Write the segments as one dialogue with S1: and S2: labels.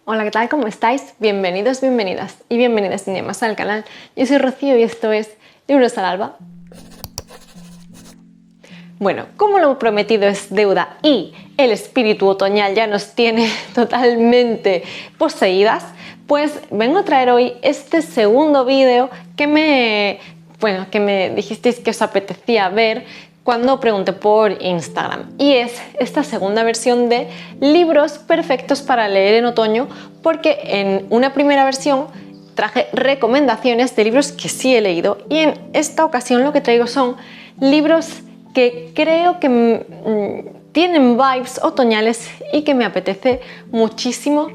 S1: Hola, ¿qué tal? ¿Cómo estáis? Bienvenidos, bienvenidas y bienvenidas un día más al canal. Yo soy Rocío y esto es Libros al Alba. Bueno, como lo prometido es deuda y el espíritu otoñal ya nos tiene totalmente poseídas, pues vengo a traer hoy este segundo vídeo que me dijisteis que os apetecía ver cuando pregunté por Instagram, y es esta segunda versión de libros perfectos para leer en otoño, porque en una primera versión traje recomendaciones de libros que sí he leído y en esta ocasión lo que traigo son libros que creo que tienen vibes otoñales y que me apetece muchísimo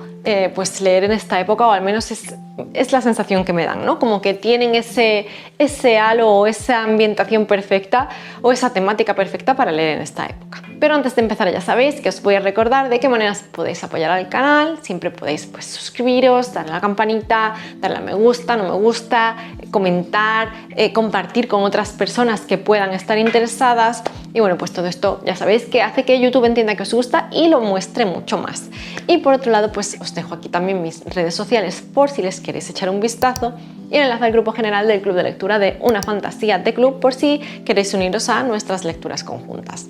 S1: pues leer en esta época, o al menos es la sensación que me dan, ¿no? Como que tienen ese halo o esa ambientación perfecta o esa temática perfecta para leer en esta época. Pero antes de empezar ya sabéis que os voy a recordar de qué maneras podéis apoyar al canal. Siempre podéis pues suscribiros, darle a la campanita, darle a me gusta, no me gusta, comentar, compartir con otras personas que puedan estar interesadas, y bueno, pues todo esto ya sabéis que hace que YouTube entienda que os gusta y lo muestre mucho más. Y por otro lado, pues os dejo aquí también mis redes sociales por si les queréis echar un vistazo, y el enlace al grupo general del club de lectura de Una Fantasía de Club por si queréis uniros a nuestras lecturas conjuntas.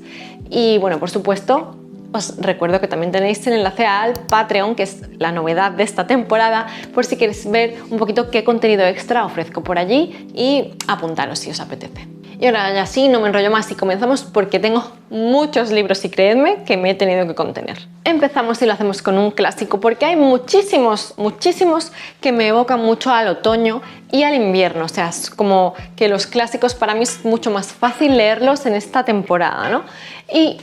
S1: Y bueno, por supuesto, os recuerdo que también tenéis el enlace al Patreon, que es la novedad de esta temporada, por si queréis ver un poquito qué contenido extra ofrezco por allí y apuntaros si os apetece. Y ahora ya sí, no me enrollo más y comenzamos, porque tengo muchos libros y creedme que me he tenido que contener. Empezamos y lo hacemos con un clásico, porque hay muchísimos que me evocan mucho al otoño y al invierno. O sea, es como que los clásicos para mí es mucho más fácil leerlos en esta temporada, ¿no? Y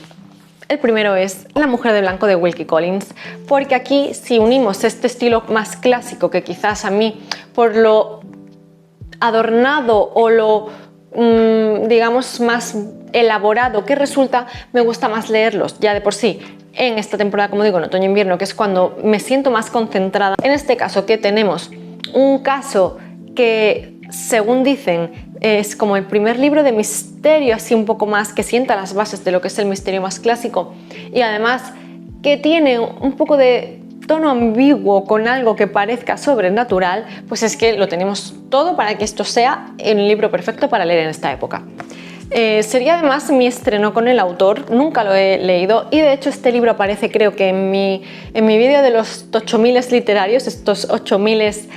S1: el primero es La mujer de blanco de Wilkie Collins, porque aquí si unimos este estilo más clásico, que quizás a mí por lo adornado o lo digamos más elaborado que resulta, me gusta más leerlos ya de por sí en esta temporada, como digo, en otoño-invierno, que es cuando me siento más concentrada. En este caso, que tenemos un caso que, según dicen, es como el primer libro de misterio, así un poco más, que sienta las bases de lo que es el misterio más clásico, y además que tiene un poco de tono ambiguo con algo que parezca sobrenatural, pues es que lo tenemos todo para que esto sea el libro perfecto para leer en esta época. Sería además mi estreno con el autor, nunca lo he leído, y de hecho este libro aparece, creo que en mi vídeo de los 8000 literarios, estos 8000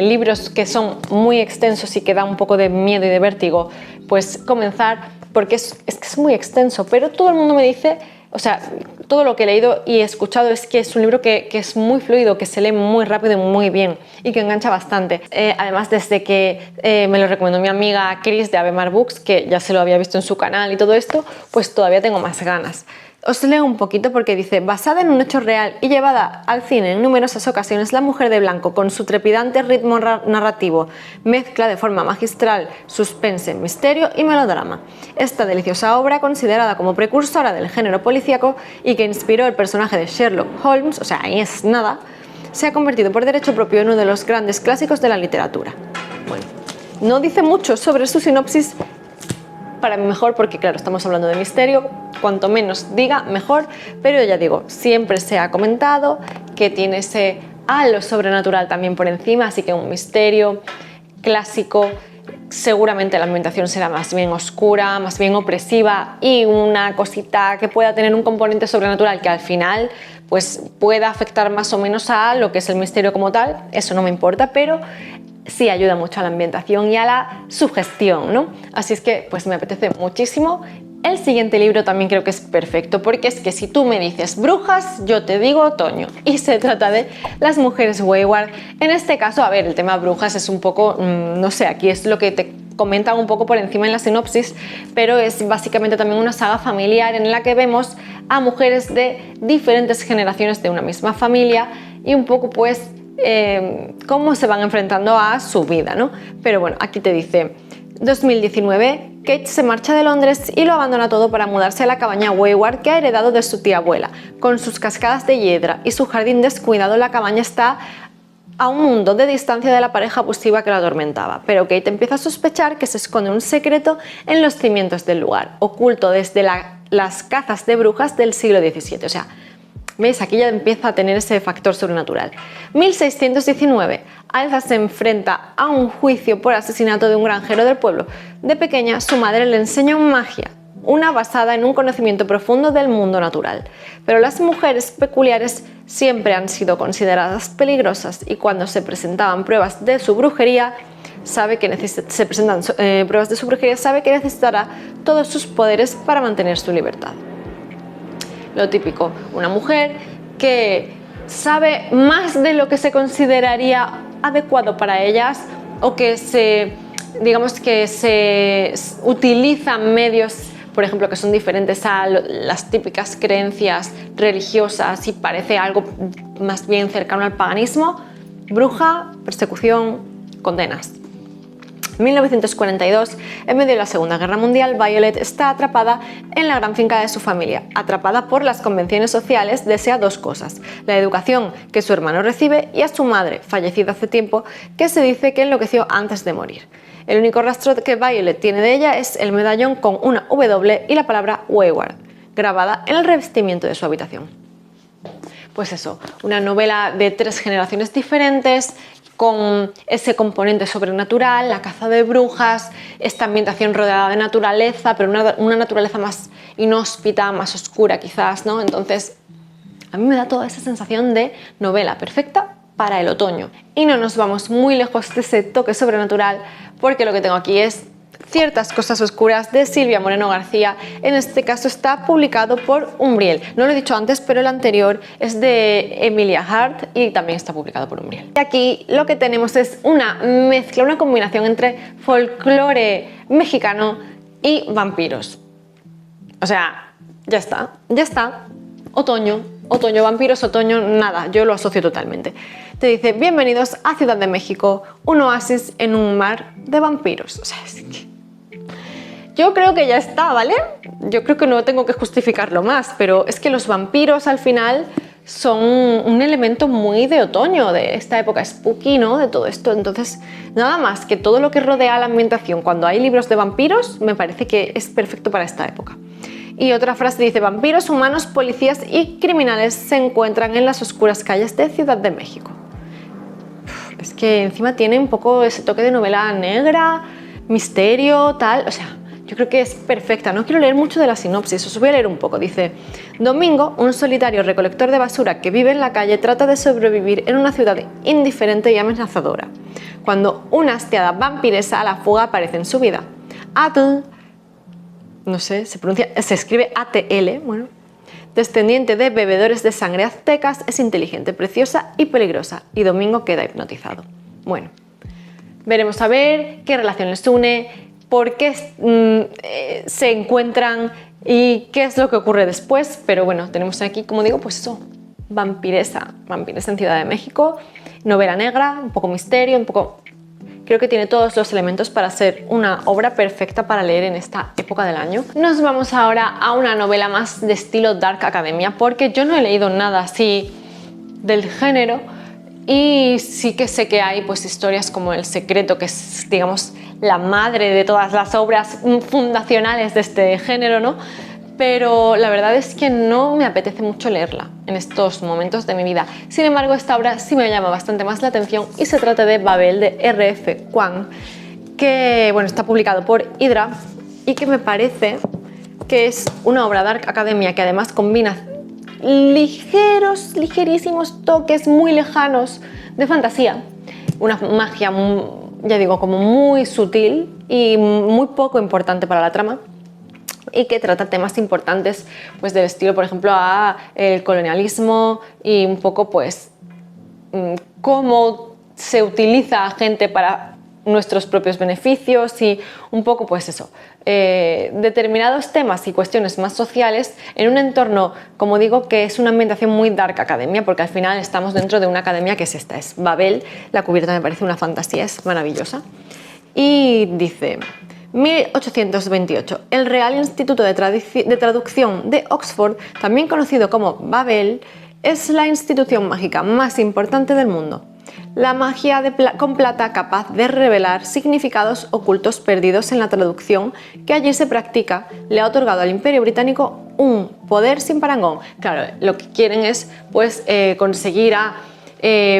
S1: libros que son muy extensos y que da un poco de miedo y de vértigo pues comenzar, porque es que es muy extenso, pero todo el mundo me dice, o sea, todo lo que he leído y he escuchado es que es un libro que es muy fluido, que se lee muy rápido y muy bien y que engancha bastante. Además, desde que me lo recomendó mi amiga Chris de Avemar Books, que ya se lo había visto en su canal y todo esto, pues todavía tengo más ganas. Os leo un poquito porque dice: basada en un hecho real y llevada al cine en numerosas ocasiones, La mujer de blanco, con su trepidante ritmo narrativo, mezcla de forma magistral suspense, misterio y melodrama. Esta deliciosa obra, considerada como precursora del género policíaco y que inspiró el personaje de Sherlock Holmes, o sea, ahí es nada, se ha convertido por derecho propio en uno de los grandes clásicos de la literatura. Bueno, no dice mucho sobre su sinopsis, para mí mejor, porque claro, estamos hablando de misterio, cuanto menos diga mejor, pero ya digo, siempre se ha comentado que tiene ese halo sobrenatural también por encima, así que un misterio clásico. Seguramente la ambientación será más bien oscura, más bien opresiva, y una cosita que pueda tener un componente sobrenatural que al final pues pueda afectar más o menos a lo que es el misterio como tal. Eso no me importa, pero sí ayuda mucho a la ambientación y a la sugestión, ¿no? Así es que pues me apetece muchísimo. El siguiente libro también creo que es perfecto, porque es que si tú me dices brujas, yo te digo otoño, y se trata de Las mujeres Wayward. En este caso, a ver, el tema brujas es un poco, no sé, aquí es lo que te comentan un poco por encima en la sinopsis, pero es básicamente también una saga familiar en la que vemos a mujeres de diferentes generaciones de una misma familia y un poco pues cómo se van enfrentando a su vida, ¿no? Pero bueno, aquí te dice: 2019, Kate se marcha de Londres y lo abandona todo para mudarse a la cabaña Wayward que ha heredado de su tía abuela. Con sus cascadas de hiedra y su jardín descuidado, la cabaña está a un mundo de distancia de la pareja abusiva que la atormentaba, pero Kate empieza a sospechar que se esconde un secreto en los cimientos del lugar, oculto desde las cazas de brujas del siglo XVII. O sea, ¿Veis? Aquí ya empieza a tener ese factor sobrenatural. 1619. Alza se enfrenta a un juicio por asesinato de un granjero del pueblo. De pequeña, su madre le enseñó magia, una basada en un conocimiento profundo del mundo natural. Pero las mujeres peculiares siempre han sido consideradas peligrosas y cuando se presentaban pruebas de su brujería, sabe que necesitará todos sus poderes para mantener su libertad. Lo típico, una mujer que sabe más de lo que se consideraría adecuado para ellas o que se utilizan medios, por ejemplo, que son diferentes a las típicas creencias religiosas y parece algo más bien cercano al paganismo. Bruja, persecución, condenas. 1942, en medio de la Segunda Guerra Mundial, Violet está atrapada en la gran finca de su familia. Atrapada por las convenciones sociales, desea dos cosas: la educación que su hermano recibe y a su madre, fallecida hace tiempo, que se dice que enloqueció antes de morir. El único rastro que Violet tiene de ella es el medallón con una W y la palabra Wayward, grabada en el revestimiento de su habitación. Pues eso, una novela de 3 generaciones diferentes, con ese componente sobrenatural, la caza de brujas, esta ambientación rodeada de naturaleza, pero una naturaleza más inhóspita, más oscura quizás, ¿no? Entonces, a mí me da toda esa sensación de novela perfecta para el otoño. Y no nos vamos muy lejos de ese toque sobrenatural, porque lo que tengo aquí es Ciertas cosas oscuras de Silvia Moreno García. En este caso está publicado por Umbriel. No lo he dicho antes, pero el anterior es de Emilia Hart y también está publicado por Umbriel. Y aquí lo que tenemos es una mezcla, una combinación entre folclore mexicano y vampiros. O sea, ya está. Otoño, vampiros, otoño, nada, yo lo asocio totalmente. Te dice, bienvenidos a Ciudad de México, un oasis en un mar de vampiros. O sea, es que yo creo que ya está, ¿vale? Yo creo que no tengo que justificarlo más, pero es que los vampiros al final son un elemento muy de otoño, de esta época spooky, ¿no? De todo esto. Entonces, nada más que todo lo que rodea la ambientación cuando hay libros de vampiros, me parece que es perfecto para esta época. Y otra frase dice, vampiros, humanos, policías y criminales se encuentran en las oscuras calles de Ciudad de México. Es que encima tiene un poco ese toque de novela negra, misterio, tal, o sea, yo creo que es perfecta. No quiero leer mucho de la sinopsis, os voy a leer un poco. Dice, Domingo, un solitario recolector de basura que vive en la calle, trata de sobrevivir en una ciudad indiferente y amenazadora, cuando una hastiada vampiresa a la fuga aparece en su vida. Atl, no sé, se escribe ATL, bueno, descendiente de bebedores de sangre aztecas, es inteligente, preciosa y peligrosa, y Domingo queda hipnotizado. Bueno, veremos a ver qué relación les une, por qué se encuentran y qué es lo que ocurre después, pero bueno, tenemos aquí, como digo, pues eso, vampiresa en Ciudad de México, novela negra, un poco misterio, un poco... Creo que tiene todos los elementos para ser una obra perfecta para leer en esta época del año. Nos vamos ahora a una novela más de estilo Dark Academia, porque yo no he leído nada así del género y sí que sé que hay pues historias como El Secreto, que es, digamos, la madre de todas las obras fundacionales de este género, ¿no? Pero la verdad es que no me apetece mucho leerla en estos momentos de mi vida. Sin embargo, esta obra sí me llama bastante más la atención y se trata de Babel, de R.F. Kuang, que bueno, está publicado por Hydra y que me parece que es una obra Dark Academia que además combina ligerísimos toques muy lejanos de fantasía, una magia, ya digo, como muy sutil y muy poco importante para la trama, y que trata temas importantes pues del estilo, por ejemplo, el colonialismo y un poco pues cómo se utiliza a gente para nuestros propios beneficios y un poco pues eso, determinados temas y cuestiones más sociales en un entorno, como digo, que es una ambientación muy Dark Academia, porque al final estamos dentro de una academia que es esta, es Babel, la cubierta me parece una fantasía, es maravillosa. Y dice... 1828. El Real Instituto de Traducción de Oxford, también conocido como Babel, es la institución mágica más importante del mundo. la magia con plata capaz de revelar significados ocultos perdidos en la traducción que allí se practica le ha otorgado al Imperio Británico un poder sin parangón. Claro, lo que quieren es pues conseguir a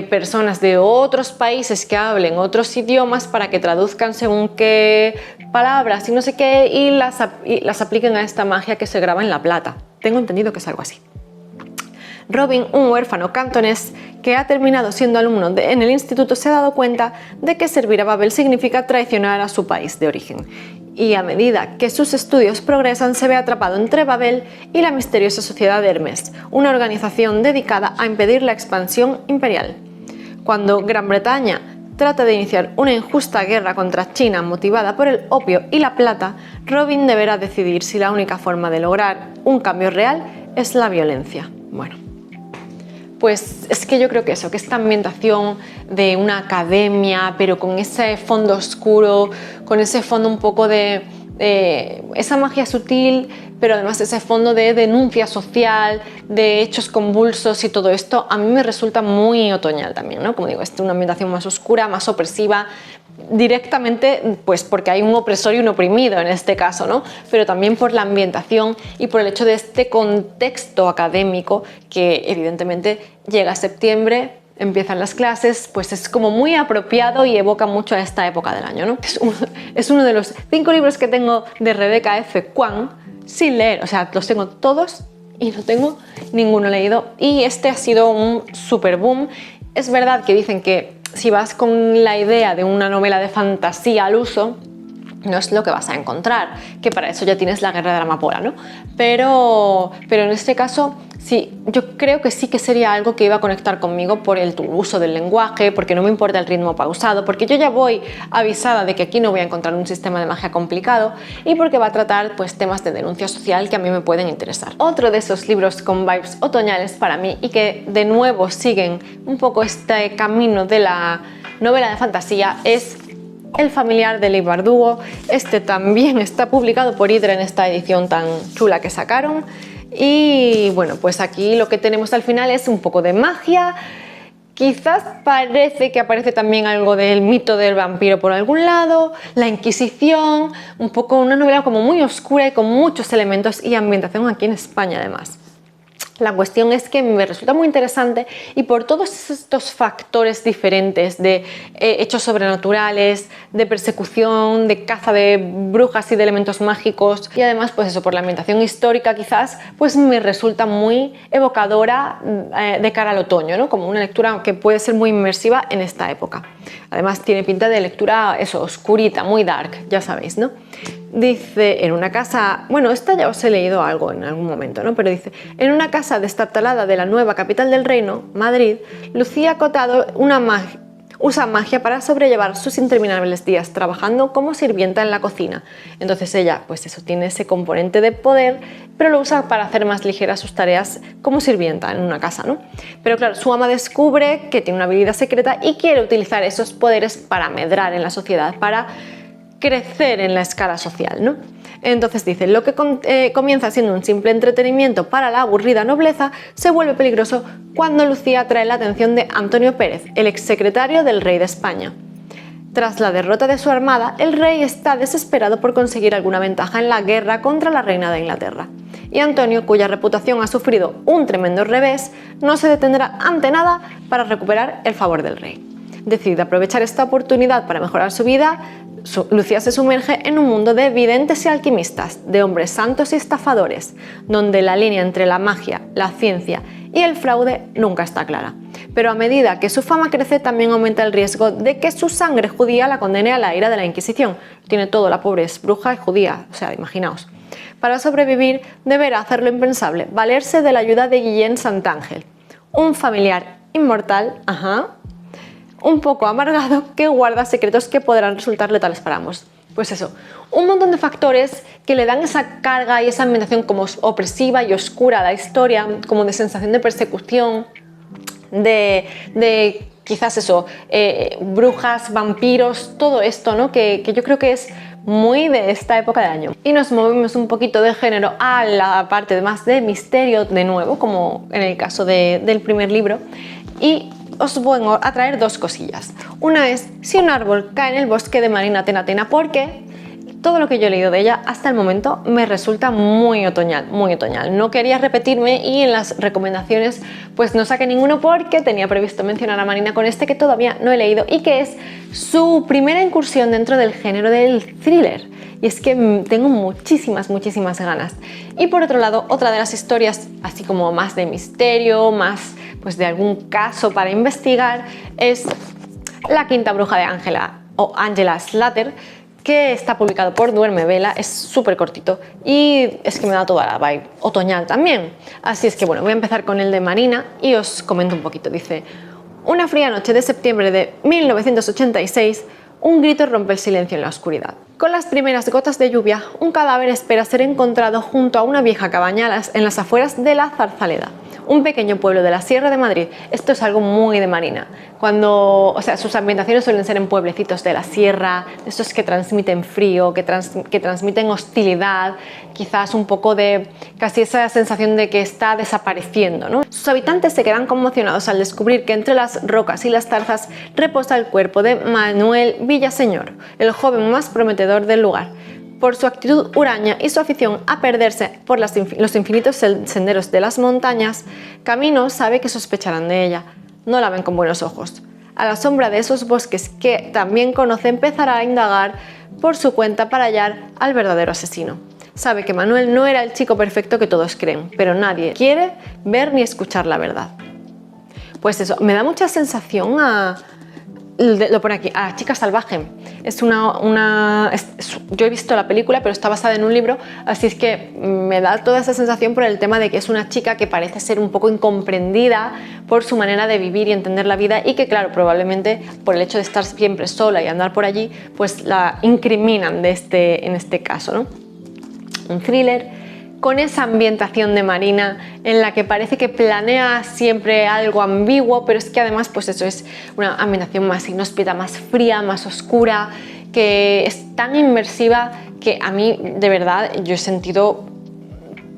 S1: personas de otros países que hablen otros idiomas para que traduzcan según qué palabras y no sé qué y las apliquen a esta magia que se graba en la plata. Tengo entendido que es algo así. Robin, un huérfano cantonés que ha terminado siendo alumno en el instituto, se ha dado cuenta de que servir a Babel significa traicionar a su país de origen. Y a medida que sus estudios progresan, se ve atrapado entre Babel y la misteriosa Sociedad de Hermes, una organización dedicada a impedir la expansión imperial. Cuando Gran Bretaña trata de iniciar una injusta guerra contra China motivada por el opio y la plata, Robin deberá decidir si la única forma de lograr un cambio real es la violencia. Bueno, pues es que yo creo que eso, que esta ambientación de una academia, pero con ese fondo oscuro, con ese fondo un poco de esa magia sutil, pero además ese fondo de denuncia social, de hechos convulsos y todo esto, a mí me resulta muy otoñal también, ¿no? Como digo, es una ambientación más oscura, más opresiva, directamente pues porque hay un opresor y un oprimido en este caso, ¿no? Pero también por la ambientación y por el hecho de este contexto académico que evidentemente llega a septiembre, empiezan las clases, pues es como muy apropiado y evoca mucho a esta época del año, ¿no? Es uno de los 5 libros que tengo de Rebecca F. Kuang sin leer, o sea, los tengo todos y no tengo ninguno leído y este ha sido un super boom. Es verdad que dicen que si vas con la idea de una novela de fantasía al uso, no es lo que vas a encontrar, que para eso ya tienes La Guerra de la Amapola, ¿no? Pero en este caso, sí, yo creo que sí que sería algo que iba a conectar conmigo por el uso del lenguaje, porque no me importa el ritmo pausado, porque yo ya voy avisada de que aquí no voy a encontrar un sistema de magia complicado y porque va a tratar pues temas de denuncia social que a mí me pueden interesar. Otro de esos libros con vibes otoñales para mí y que de nuevo siguen un poco este camino de la novela de fantasía es El familiar de Leigh Bardugo. Este también está publicado por Hydra en esta edición tan chula que sacaron. Y bueno, pues aquí lo que tenemos al final es un poco de magia. Quizás parece que aparece también algo del mito del vampiro por algún lado, la Inquisición, un poco una novela como muy oscura y con muchos elementos y ambientación aquí en España además. La cuestión es que me resulta muy interesante y por todos estos factores diferentes de hechos sobrenaturales, de persecución, de caza de brujas y de elementos mágicos y además pues eso, por la ambientación histórica quizás, pues me resulta muy evocadora de cara al otoño, ¿no? Como una lectura que puede ser muy inmersiva en esta época. Además tiene pinta de lectura eso, oscurita, muy dark, ya sabéis, ¿no? Dice, en una casa, bueno, esta ya os he leído algo en algún momento, ¿no? Pero dice, en una casa destartalada de la nueva capital del reino, Madrid, Lucía Cotado usa magia para sobrellevar sus interminables días trabajando como sirvienta en la cocina. Entonces ella, pues eso, tiene ese componente de poder, pero lo usa para hacer más ligeras sus tareas como sirvienta en una casa, ¿no? Pero claro, su ama descubre que tiene una habilidad secreta y quiere utilizar esos poderes para medrar en la sociedad, para crecer en la escala social, ¿no? Entonces dice, lo que comienza siendo un simple entretenimiento para la aburrida nobleza se vuelve peligroso cuando Lucía atrae la atención de Antonio Pérez, el exsecretario del rey de España. Tras la derrota de su armada, el rey está desesperado por conseguir alguna ventaja en la guerra contra la reina de Inglaterra. Y Antonio, cuya reputación ha sufrido un tremendo revés, no se detendrá ante nada para recuperar el favor del rey. Decide aprovechar esta oportunidad para mejorar su vida. Lucía se sumerge en un mundo de videntes y alquimistas, de hombres santos y estafadores, donde la línea entre la magia, la ciencia y el fraude nunca está clara. Pero a medida que su fama crece, también aumenta el riesgo de que su sangre judía la condene a la ira de la Inquisición. Tiene todo, la pobre es bruja y judía, o sea, imaginaos. Para sobrevivir, deberá hacer lo impensable, valerse de la ayuda de Guillén Santángel, un familiar inmortal, un poco amargado, que guarda secretos que podrán resultar letales para ambos. Pues eso, un montón de factores que le dan esa carga y esa ambientación como opresiva y oscura a la historia, como de sensación de persecución, de quizás eso, brujas, vampiros, todo esto, ¿no? Que yo creo que es muy de esta época de año. Y nos movemos un poquito de género a la parte más de misterio de nuevo, como en el caso del primer libro. Y os vengo a traer dos cosillas. Una es si un árbol cae en el bosque de Marina Tena Tena, porque todo lo que yo he leído de ella hasta el momento me resulta muy otoñal, muy otoñal. No quería repetirme y en las recomendaciones pues no saqué ninguno porque tenía previsto mencionar a Marina con este que todavía no he leído y que es su primera incursión dentro del género del thriller. Y es que tengo muchísimas ganas. Y por otro lado, otra de las historias, así como más de misterio, más pues de algún caso para investigar, es La quinta bruja de Angela o Angela Slater, que está publicado por Duerme Vela. Es súper cortito y es que me da toda la vibe otoñal también. Así es que bueno, voy a empezar con el de Marina y os comento un poquito. Dice: una fría noche de septiembre de 1986, un grito rompe el silencio en la oscuridad. Con las primeras gotas de lluvia, un cadáver espera ser encontrado junto a una vieja cabaña en las afueras de La Zarzaleda, un pequeño pueblo de la Sierra de Madrid. Esto es algo muy de Marina. Sus ambientaciones suelen ser en pueblecitos de la sierra, estos que transmiten frío, que transmiten hostilidad, quizás un poco de casi esa sensación de que está desapareciendo, ¿no? Sus habitantes se quedan conmocionados al descubrir que entre las rocas y las zarzas reposa el cuerpo de Manuel Villaseñor, el joven más prometedor del lugar. Por su actitud huraña y su afición a perderse por los infinitos senderos de las montañas, Camino sabe que sospecharán de ella. No la ven con buenos ojos. A la sombra de esos bosques que también conoce, empezará a indagar por su cuenta para hallar al verdadero asesino. Sabe que Manuel no era el chico perfecto que todos creen, pero nadie quiere ver ni escuchar la verdad. Pues eso, me da mucha sensación lo pone aquí, a Chica Salvaje. Yo he visto la película, pero está basada en un libro, así es que me da toda esa sensación por el tema de que es una chica que parece ser un poco incomprendida por su manera de vivir y entender la vida, y que claro, probablemente por el hecho de estar siempre sola y andar por allí, pues la incriminan en este caso, ¿no? Un thriller con esa ambientación de Marina en la que parece que planea siempre algo ambiguo, pero es que además pues eso es una ambientación más inhóspita, más fría, más oscura, que es tan inmersiva que a mí de verdad me he sentido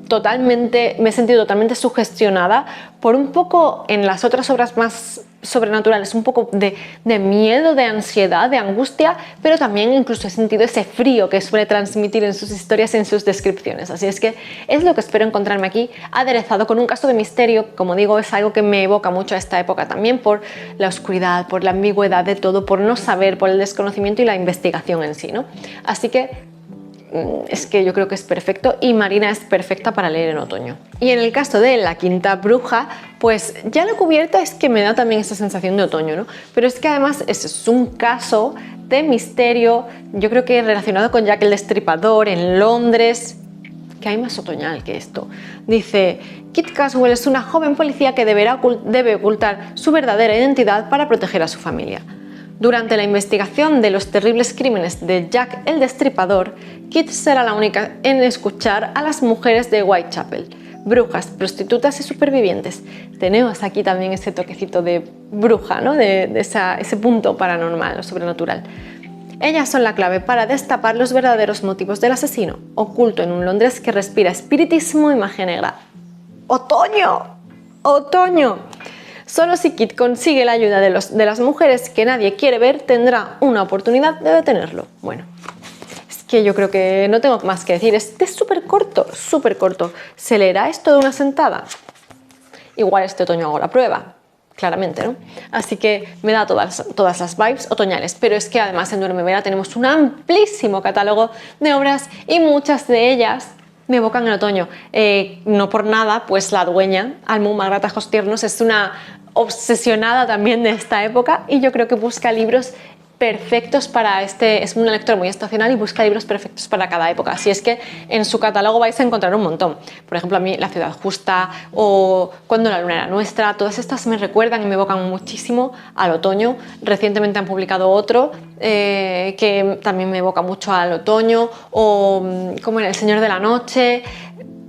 S1: totalmente sugestionada por un poco en las otras obras más sobrenaturales, un poco de miedo, de ansiedad, de angustia, pero también incluso he sentido ese frío que suele transmitir en sus historias, en sus descripciones. Así es que es lo que espero encontrarme aquí, aderezado con un caso de misterio. Como digo, es algo que me evoca mucho a esta época también, por la oscuridad, por la ambigüedad de todo, por no saber, por el desconocimiento y la investigación en sí, ¿no? Así que es que yo creo que es perfecto, y Marina es perfecta para leer en otoño. Y en el caso de La quinta bruja, pues ya la cubierta es que me da también esa sensación de otoño, ¿no? Pero es que además es un caso de misterio, yo creo que relacionado con Jack el Destripador en Londres, que hay más otoñal que esto. Dice: Kit Caswell es una joven policía que debe ocultar su verdadera identidad para proteger a su familia. Durante la investigación de los terribles crímenes de Jack el Destripador, Kit será la única en escuchar a las mujeres de Whitechapel, brujas, prostitutas y supervivientes. Tenemos aquí también ese toquecito de bruja, ¿no? de ese punto paranormal o sobrenatural. Ellas son la clave para destapar los verdaderos motivos del asesino, oculto en un Londres que respira espiritismo y magia negra. ¡Otoño! ¡Otoño! Solo si Kit consigue la ayuda de las mujeres que nadie quiere ver, tendrá una oportunidad de detenerlo. Bueno, es que yo creo que no tengo más que decir. Este es súper corto, súper corto. ¿Se leerá esto de una sentada? Igual este otoño hago la prueba, claramente, ¿no? Así que me da todas las vibes otoñales, pero es que además en Duerme Vela tenemos un amplísimo catálogo de obras y muchas de ellas me evocan el otoño. No por nada, pues la dueña, Almu Malgrat Tajos Tiernos, es una obsesionada también de esta época, y yo creo que busca libros perfectos para es una lectora muy estacional y busca libros perfectos para cada época. Así es que en su catálogo vais a encontrar un montón. Por ejemplo, a mí La ciudad justa o Cuando la luna era nuestra, todas estas me recuerdan y me evocan muchísimo al otoño. Recientemente han publicado otro que también me evoca mucho al otoño, o como en El señor de la noche.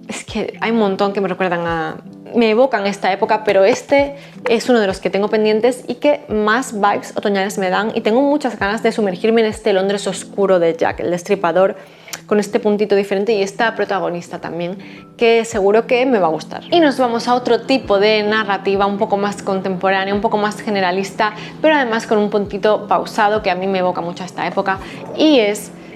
S1: Es que hay un montón que me evocan esta época, pero este es uno de los que tengo pendientes y que más vibes otoñales me dan, y tengo muchas ganas de sumergirme en este Londres oscuro de Jack el Destripador, con este puntito diferente y esta protagonista también, que seguro que me va a gustar. Y nos vamos a otro tipo de narrativa un poco más contemporánea, un poco más generalista, pero además con un puntito pausado que a mí me evoca mucho a esta época, y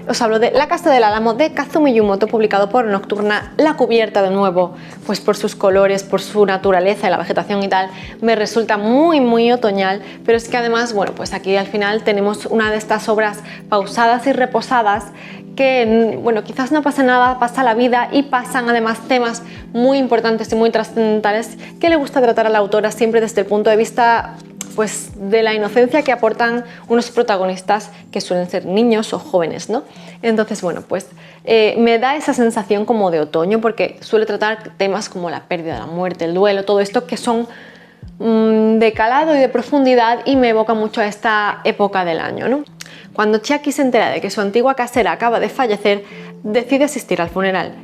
S1: os hablo de La Casa del Álamo de Kazumi Yumoto, publicado por Nocturna. La cubierta, de nuevo, pues por sus colores, por su naturaleza y la vegetación y tal, me resulta muy otoñal, pero es que además, bueno, pues aquí al final tenemos una de estas obras pausadas y reposadas que, bueno, quizás no pasa nada, pasa la vida y pasan además temas muy importantes y muy trascendentales que le gusta tratar a la autora siempre desde el punto de vista pues de la inocencia que aportan unos protagonistas que suelen ser niños o jóvenes, ¿no? Entonces, bueno, pues me da esa sensación como de otoño porque suele tratar temas como la pérdida, la muerte, el duelo, todo esto que son de calado y de profundidad y me evoca mucho a esta época del año, ¿no? Cuando Chiaki se entera de que su antigua casera acaba de fallecer, decide asistir al funeral.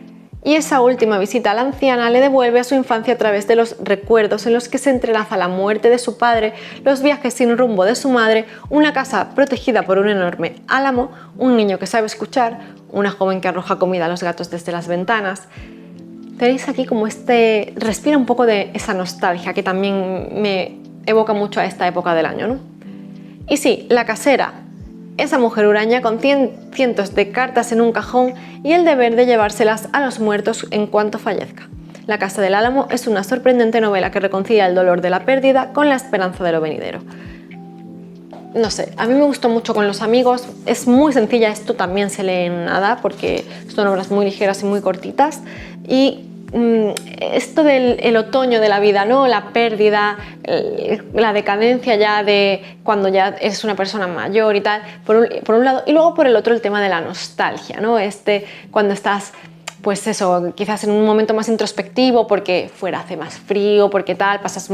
S1: Y esa última visita a la anciana le devuelve a su infancia a través de los recuerdos en los que se entrelaza la muerte de su padre, los viajes sin rumbo de su madre, una casa protegida por un enorme álamo, un niño que sabe escuchar, una joven que arroja comida a los gatos desde las ventanas. Tenéis aquí como respira un poco de esa nostalgia que también me evoca mucho a esta época del año, ¿no? Y sí, la casera, esa mujer huraña con cientos de cartas en un cajón y el deber de llevárselas a los muertos en cuanto fallezca. La Casa del Álamo es una sorprendente novela que reconcilia el dolor de la pérdida con la esperanza de lo venidero. No sé, a mí me gustó mucho con los amigos, es muy sencilla, esto también se lee en nada porque son obras muy ligeras y muy cortitas y esto del otoño de la vida, ¿no? La pérdida, la decadencia ya de cuando ya eres una persona mayor y tal, por un lado, y luego por el otro el tema de la nostalgia, ¿no? Cuando estás, pues eso, quizás en un momento más introspectivo porque fuera hace más frío, porque tal, pasas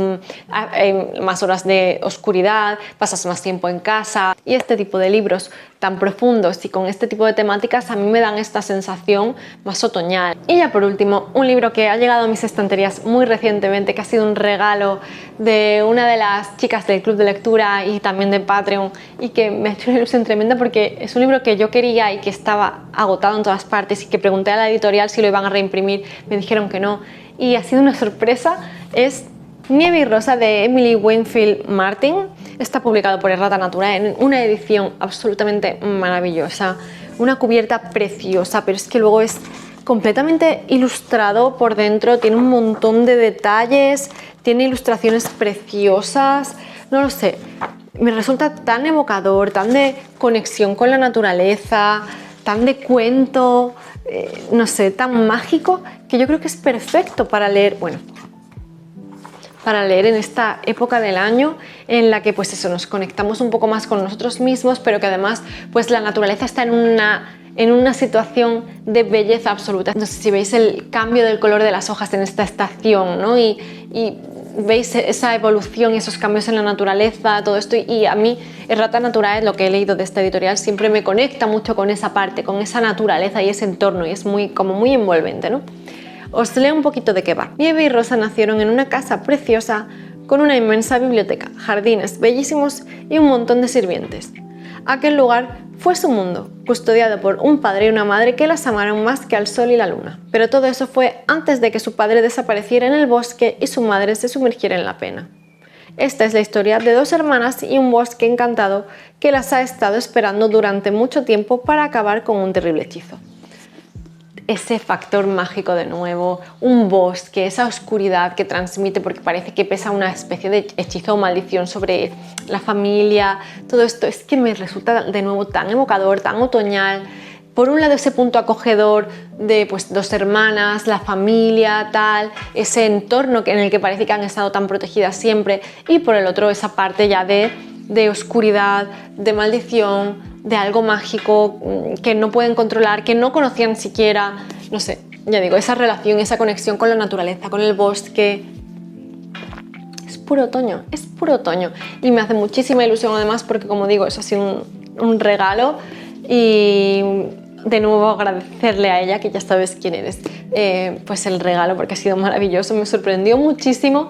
S1: más horas de oscuridad, pasas más tiempo en casa y este tipo de libros tan profundos y con este tipo de temáticas a mí me dan esta sensación más otoñal. Y ya por último, un libro que ha llegado a mis estanterías muy recientemente, que ha sido un regalo de una de las chicas del club de lectura y también de Patreon y que me ha hecho una ilusión tremenda porque es un libro que yo quería y que estaba agotado en todas partes y que pregunté a la editorial si lo iban a reimprimir, me dijeron que no y ha sido una sorpresa. Es Nieve y Rosa de Emily Wainfield Martin. Está publicado por Errata Natura en una edición absolutamente maravillosa, una cubierta preciosa, pero es que luego es completamente ilustrado por dentro, tiene un montón de detalles, tiene ilustraciones preciosas, no lo sé, me resulta tan evocador, tan de conexión con la naturaleza, tan de cuento, no sé, tan mágico, que yo creo que es perfecto para leer, bueno, para leer en esta época del año en la que pues eso, nos conectamos un poco más con nosotros mismos, pero que además pues la naturaleza está en una situación de belleza absoluta. No sé si veis el cambio del color de las hojas en esta estación, ¿no? Y veis esa evolución y esos cambios en la naturaleza, todo esto, y a mí Errata Natura, lo que he leído de esta editorial, siempre me conecta mucho con esa parte, con esa naturaleza y ese entorno, y es como muy envolvente, ¿no? Os leo un poquito de qué va. Nieve y Rosa nacieron en una casa preciosa con una inmensa biblioteca, jardines bellísimos y un montón de sirvientes. Aquel lugar fue su mundo, custodiado por un padre y una madre que las amaron más que al sol y la luna. Pero todo eso fue antes de que su padre desapareciera en el bosque y su madre se sumergiera en la pena. Esta es la historia de dos hermanas y un bosque encantado que las ha estado esperando durante mucho tiempo para acabar con un terrible hechizo. Ese factor mágico de nuevo, un bosque, esa oscuridad que transmite porque parece que pesa una especie de hechizo o maldición sobre la familia, todo esto es que me resulta de nuevo tan evocador, tan otoñal. Por un lado ese punto acogedor de pues, dos hermanas, la familia, tal, ese entorno en el que parece que han estado tan protegidas siempre, y por el otro esa parte ya de oscuridad, de maldición, de algo mágico que no pueden controlar, que no conocían siquiera, no sé, ya digo, esa relación, esa conexión con la naturaleza, con el bosque. Es puro otoño y me hace muchísima ilusión además porque, como digo, eso ha sido un regalo y de nuevo agradecerle a ella, que ya sabes quién eres, pues el regalo porque ha sido maravilloso, me sorprendió muchísimo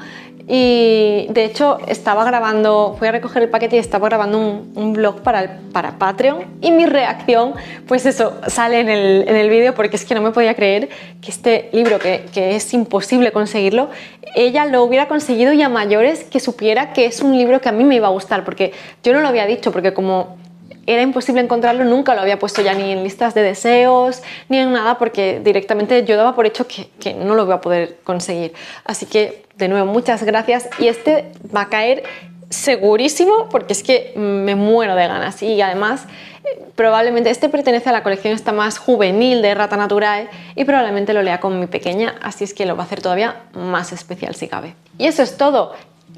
S1: y de hecho estaba grabando, fui a recoger el paquete y estaba grabando un vlog para Patreon, y mi reacción, pues eso, sale en el vídeo, porque es que no me podía creer que este libro, que es imposible conseguirlo, ella lo hubiera conseguido, y a mayores que supiera que es un libro que a mí me iba a gustar, porque yo no lo había dicho, porque como era imposible encontrarlo, nunca lo había puesto ya ni en listas de deseos ni en nada, porque directamente yo daba por hecho que no lo iba a poder conseguir. Así que, de nuevo, muchas gracias, y este va a caer segurísimo, porque es que me muero de ganas. Y además probablemente este pertenece a la colección esta más juvenil de Rata Naturae, y probablemente lo lea con mi pequeña, así es que lo va a hacer todavía más especial si cabe. Y eso es todo.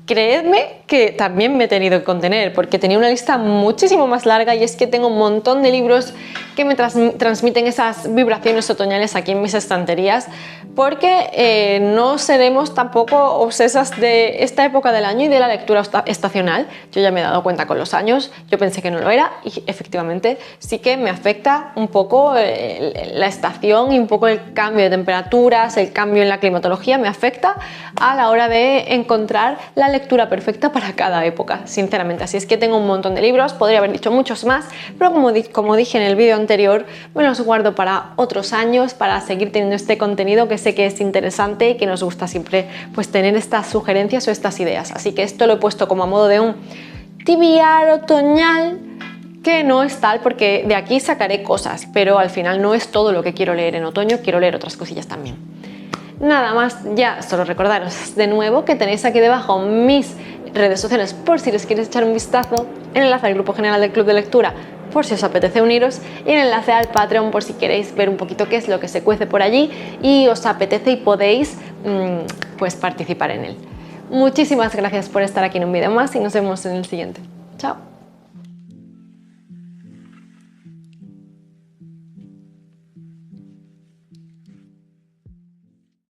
S1: Creedme que también me he tenido que contener, porque tenía una lista muchísimo más larga, y es que tengo un montón de libros que me transmiten esas vibraciones otoñales aquí en mis estanterías, porque no seremos tampoco obsesas de esta época del año y de la lectura estacional. Yo ya me he dado cuenta con los años, yo pensé que no lo era, y efectivamente sí que me afecta un poco la estación, y un poco el cambio de temperaturas, el cambio en la climatología me afecta a la hora de encontrar la lectura perfecta para cada época, sinceramente. Así es que tengo un montón de libros, podría haber dicho muchos más, pero como dije en el vídeo anterior, me los guardo para otros años, para seguir teniendo este contenido que sé que es interesante y que nos gusta siempre, pues, tener estas sugerencias o estas ideas. Así que esto lo he puesto como a modo de un TBR otoñal, que no es tal, porque de aquí sacaré cosas, pero al final no es todo lo que quiero leer en otoño, quiero leer otras cosillas también. Nada más, ya solo recordaros de nuevo que tenéis aquí debajo mis redes sociales por si les queréis echar un vistazo, el enlace al grupo general del Club de Lectura por si os apetece uniros, y el enlace al Patreon por si queréis ver un poquito qué es lo que se cuece por allí y os apetece y podéis pues participar en él. Muchísimas gracias por estar aquí en un vídeo más, y nos vemos en el siguiente. Chao.